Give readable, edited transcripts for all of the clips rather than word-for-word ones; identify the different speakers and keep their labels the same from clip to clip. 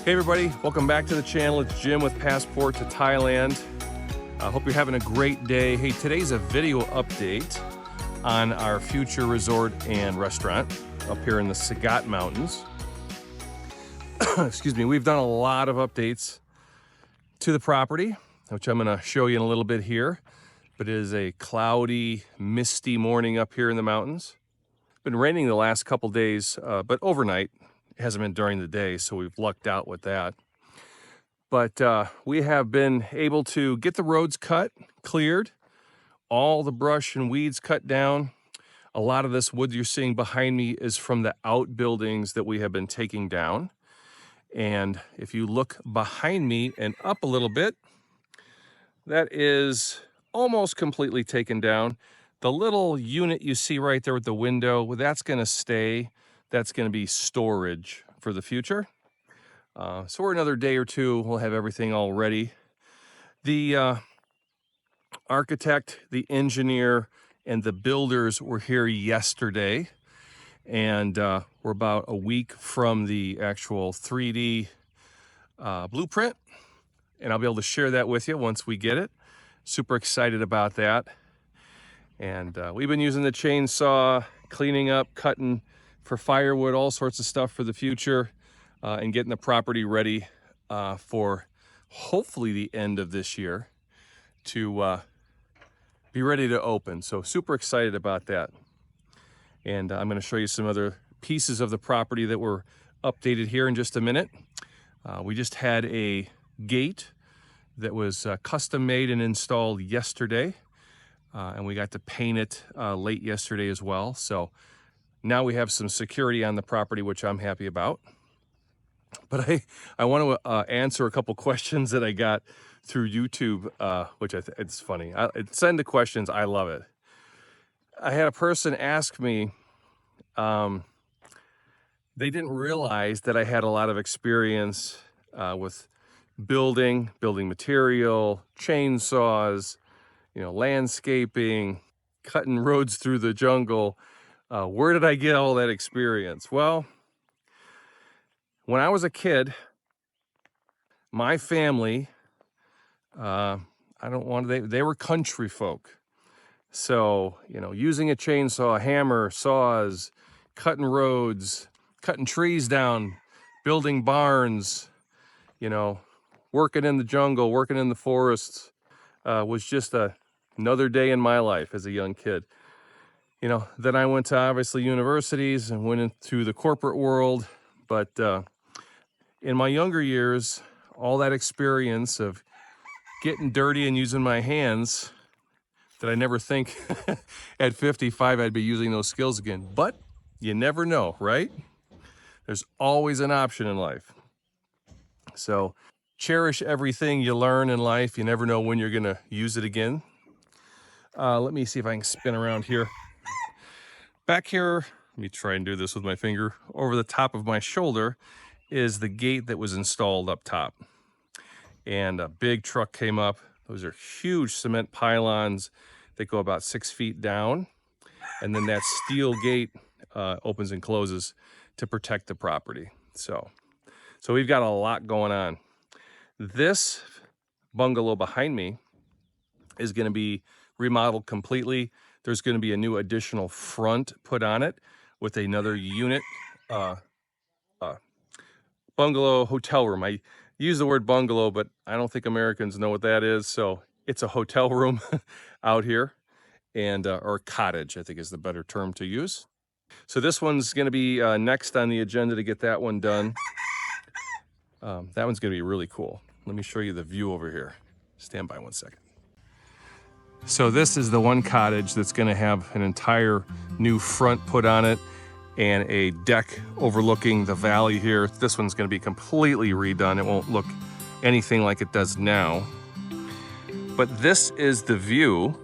Speaker 1: Hey everybody, welcome back to the channel. It's Jim with Passport to Thailand. I hope you're having a great day. Hey, today's a video update on our future resort and restaurant up here in the Sagat Mountains. Excuse me, we've done a lot of updates to the property, which I'm gonna show you in a little bit here. But it is a cloudy, misty morning up here in the mountains. It's been raining the last couple days, but overnight. It hasn't been during the day, so we've lucked out with that. But we have been able to get the roads cut, cleared, all the brush and weeds cut down. A lot of this wood you're seeing behind me is from the outbuildings that we have been taking down. And if you look behind me and up a little bit, that is almost completely taken down. The little unit you see right there with the window, well, that's going to stay. That's going to be storage for the future. So we're another day or two, we'll have everything all ready. The architect, the engineer, and the builders were here yesterday. And we're about a week from the actual 3D blueprint. And I'll be able to share that with you once we get it. Super excited about that. And we've been using the chainsaw, cleaning up, cutting for firewood, all sorts of stuff for the future, and getting the property ready for hopefully the end of this year to be ready to open. So super excited about that. And I'm going to show you some other pieces of the property that were updated here in just a minute. We just had a gate that was custom made and installed yesterday. And we got to paint it late yesterday as well. So now we have some security on the property, which I'm happy about. But I want to answer a couple questions that I got through YouTube, which it's funny. Send the questions. I love it. I had a person ask me, they didn't realize that I had a lot of experience with building material, chainsaws, landscaping, cutting roads through the jungle. Where did I get all that experience? Well, when I was a kid, my family, they were country folk. So, using a chainsaw, a hammer, saws, cutting roads, cutting trees down, building barns, working in the jungle, working in the forests, was just another day in my life as a young kid. Then I went to obviously universities and went into the corporate world. But in my younger years, all that experience of getting dirty and using my hands, that I never think at 55 I'd be using those skills again. But you never know, right? There's always an option in life. So cherish everything you learn in life. You never know when you're going to use it again. Let me see if I can spin around here. Back here, let me try and do this with my finger. Over the top of my shoulder is the gate that was installed up top. And a big truck came up. Those are huge cement pylons that go about 6 feet down. And then that steel gate opens and closes to protect the property. So we've got a lot going on. This bungalow behind me is going to be remodeled completely. There's going to be a new additional front put on it with another unit, bungalow hotel room. I use the word bungalow, but I don't think Americans know what that is. So it's a hotel room out here, and or cottage, I think is the better term to use. So this one's going to be next on the agenda to get that one done. That one's going to be really cool. Let me show you the view over here. Stand by one second. So this is the one cottage that's going to have an entire new front put on it and a deck overlooking the valley here. This one's going to be completely redone. It won't look anything like it does now. But this is the view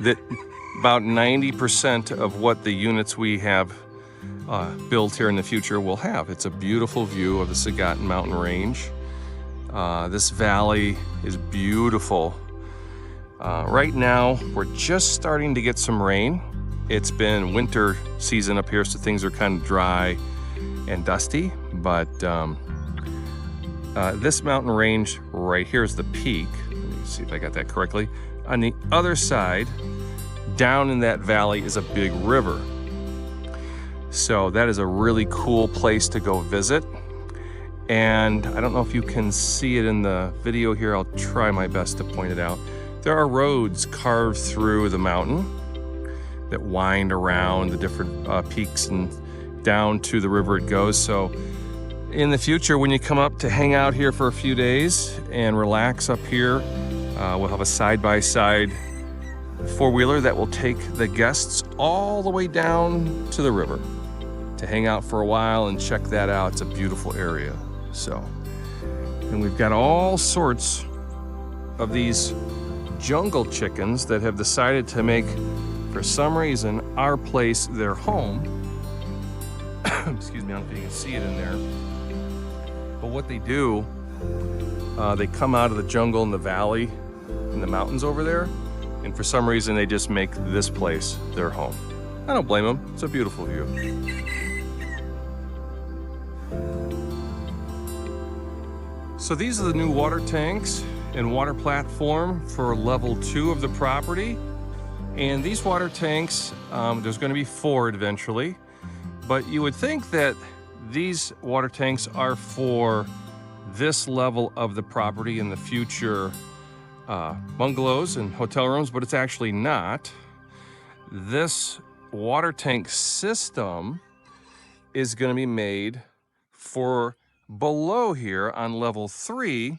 Speaker 1: that about 90% of what the units we have built here in the future will have. It's a beautiful view of the Sagat mountain range. This valley is beautiful. Right now, we're just starting to get some rain. It's been winter season up here, so things are kind of dry. and dusty, but this mountain range right here is the peak. Let me see if I got that correctly. On the other side, down in that valley, is a big river. So that is a really cool place to go visit. And I don't know if you can see it in the video here. I'll try my best to point it out. There are roads carved through the mountain that wind around the different peaks and down to the river it goes. So in the future, when you come up to hang out here for a few days and relax up here, we'll have a side-by-side four-wheeler that will take the guests all the way down to the river to hang out for a while and check that out. It's a beautiful area. So, and we've got all sorts of these jungle chickens that have decided to make, for some reason, our place their home. Excuse me, I don't know if you can see it in there. But what they do, they come out of the jungle in the valley, in the mountains over there, and for some reason they just make this place their home. I don't blame them. It's a beautiful view. So these are the new water tanks and water platform for level 2 of the property. And these water tanks, there's going to be 4 eventually, but you would think that these water tanks are for this level of the property in the future bungalows and hotel rooms, but it's actually not. This water tank system is going to be made for below here on level 3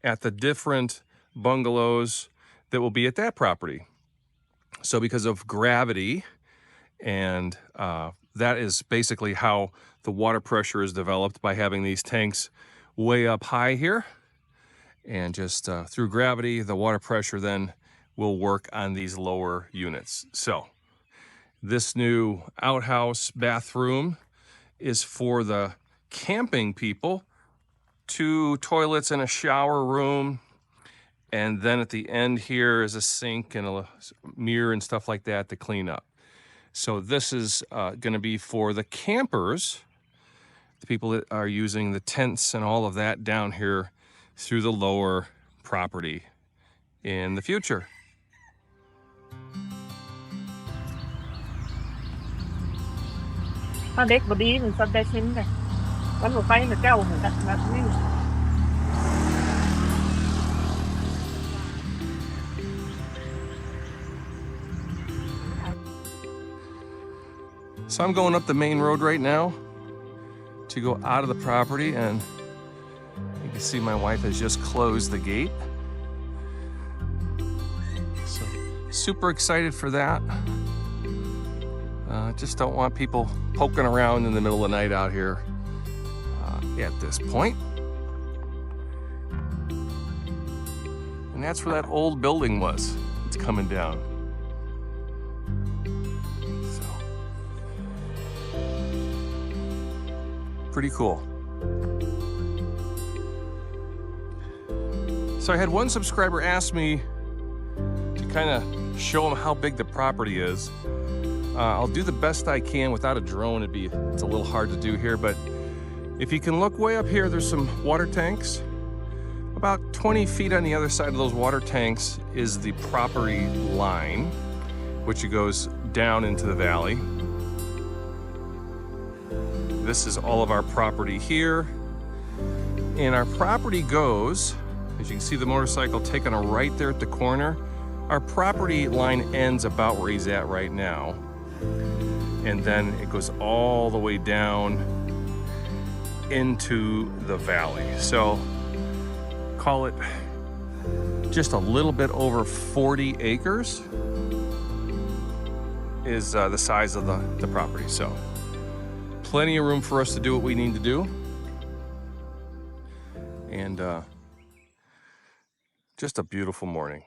Speaker 1: at the different bungalows that will be at that property. So because of gravity, and that is basically how the water pressure is developed, by having these tanks way up high here, and just through gravity, the water pressure then will work on these lower units. So this new outhouse bathroom is for the camping people, 2 toilets and a shower room, and then at the end here is a sink and a mirror and stuff like that to clean up. So this is going to be for the campers, the people that are using the tents and all of that down here through the lower property in the future.
Speaker 2: Deck body mình sắp deck hin này. Bánh một phay mà trâu mình đặt mặt như.
Speaker 1: So I'm going up the main road right now to go out of the property, and you can see my wife has just closed the gate. So super excited for that. Just don't want people poking around in the middle of the night out here at this point. And that's where that old building was. It's coming down. So, pretty cool. So I had one subscriber ask me to kind of show him how big the property is. I'll do the best I can without a drone. It's a little hard to do here, but if you can look way up here, there's some water tanks. About 20 feet on the other side of those water tanks is the property line, which goes down into the valley. This is all of our property here. And our property goes, as you can see the motorcycle taking a right there at the corner. Our property line ends about where he's at right now. And then it goes all the way down into the valley. So call it just a little bit over 40 acres is the size of the property. So plenty of room for us to do what we need to do. And just a beautiful morning.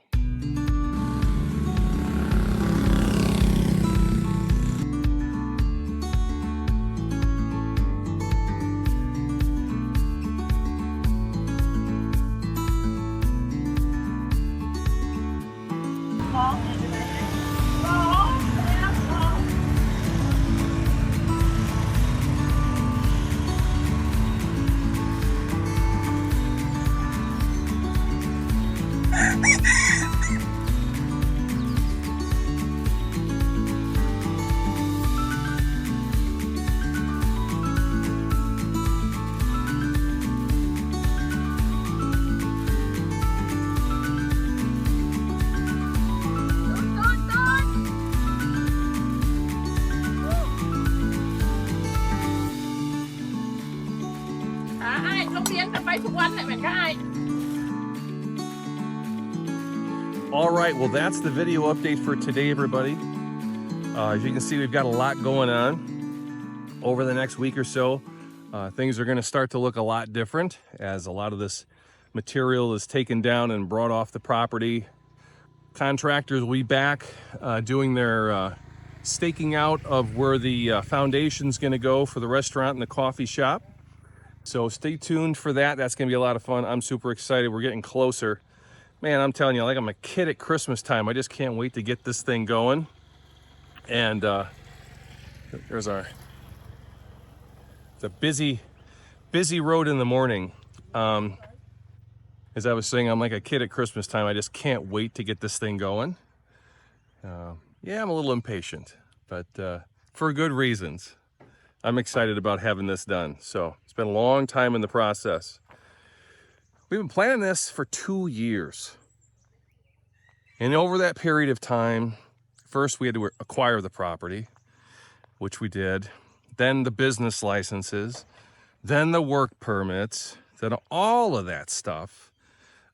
Speaker 1: right, well, that's the video update for today, everybody. As you can see, we've got a lot going on over the next week or so. Things are going to start to look a lot different as a lot of this material is taken down and brought off the property. Contractors will be back doing their staking out of where the foundation's going to go for the restaurant and the coffee shop. So stay tuned for that. That's going to be a lot of fun. I'm super excited. We're getting closer. Man, I'm telling you, like I'm a kid at Christmas time. I just can't wait to get this thing going. And there's the busy road in the morning. As I was saying, I'm like a kid at Christmas time. I just can't wait to get this thing going. Yeah, I'm a little impatient, but for good reasons. I'm excited about having this done. So it's been a long time in the process. We've been planning this for 2 years. And over that period of time, first we had to acquire the property, which we did. Then the business licenses, then the work permits, then all of that stuff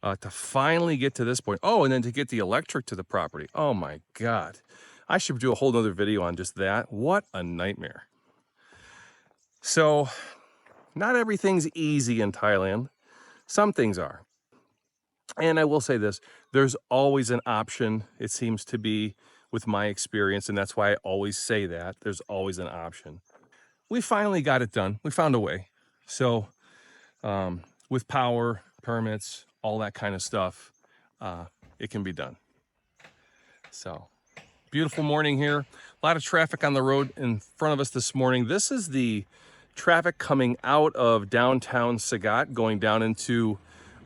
Speaker 1: to finally get to this point. Oh, and then to get the electric to the property. Oh my God. I should do a whole nother video on just that. What a nightmare. So not everything's easy in Thailand. Some things are. And I will say this, there's always an option, it seems to be, with my experience, and that's why I always say that. There's always an option. We finally got it done. We found a way. So with power, permits, all that kind of stuff, it can be done. So beautiful morning here. A lot of traffic on the road in front of us this morning. This is the traffic coming out of downtown Sagat, going down into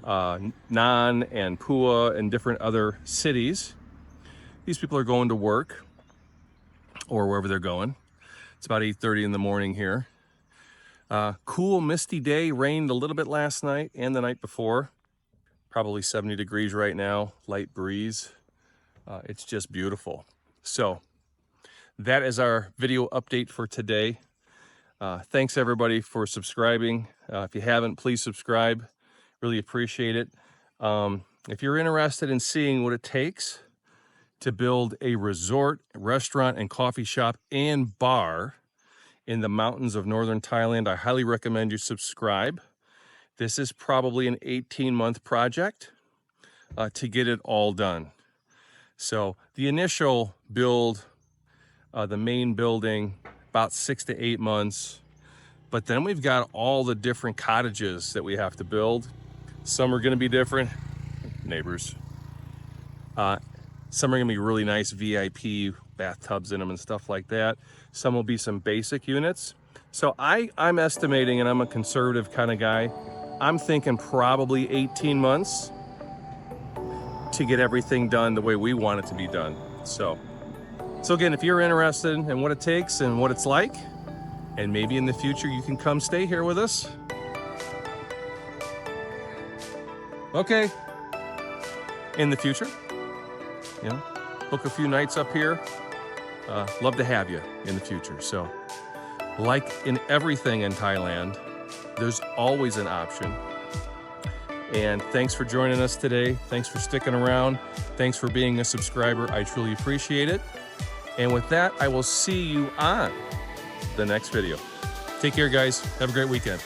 Speaker 1: Nan and Pua and different other cities. These people are going to work or wherever they're going. It's about 8:30 in the morning here. Cool, misty day. Rained a little bit last night and the night before. Probably 70 degrees right now, light breeze. It's just beautiful. So that is our video update for today. Thanks everybody for subscribing. If you haven't, please subscribe. Really appreciate it. If you're interested in seeing what it takes to build a resort, restaurant, and coffee shop and bar in the mountains of northern Thailand, I highly recommend you subscribe. This is probably an 18-month project to get it all done. So the initial build, the main building, about 6 to 8 months. But then we've got all the different cottages that we have to build. Some are going to be different. Neighbors. Some are going to be really nice VIP bathtubs in them and stuff like that. Some will be some basic units. So I'm estimating, and I'm a conservative kind of guy, I'm thinking probably 18 months to get everything done the way we want it to be done. So again, if you're interested in what it takes and what it's like, and maybe in the future you can come stay here with us. Okay, in the future, you know, book a few nights up here. Love to have you in the future. So like in everything in Thailand, there's always an option. And thanks for joining us today. Thanks for sticking around. Thanks for being a subscriber. I truly appreciate it. And with that, I will see you on the next video. Take care, guys. Have a great weekend.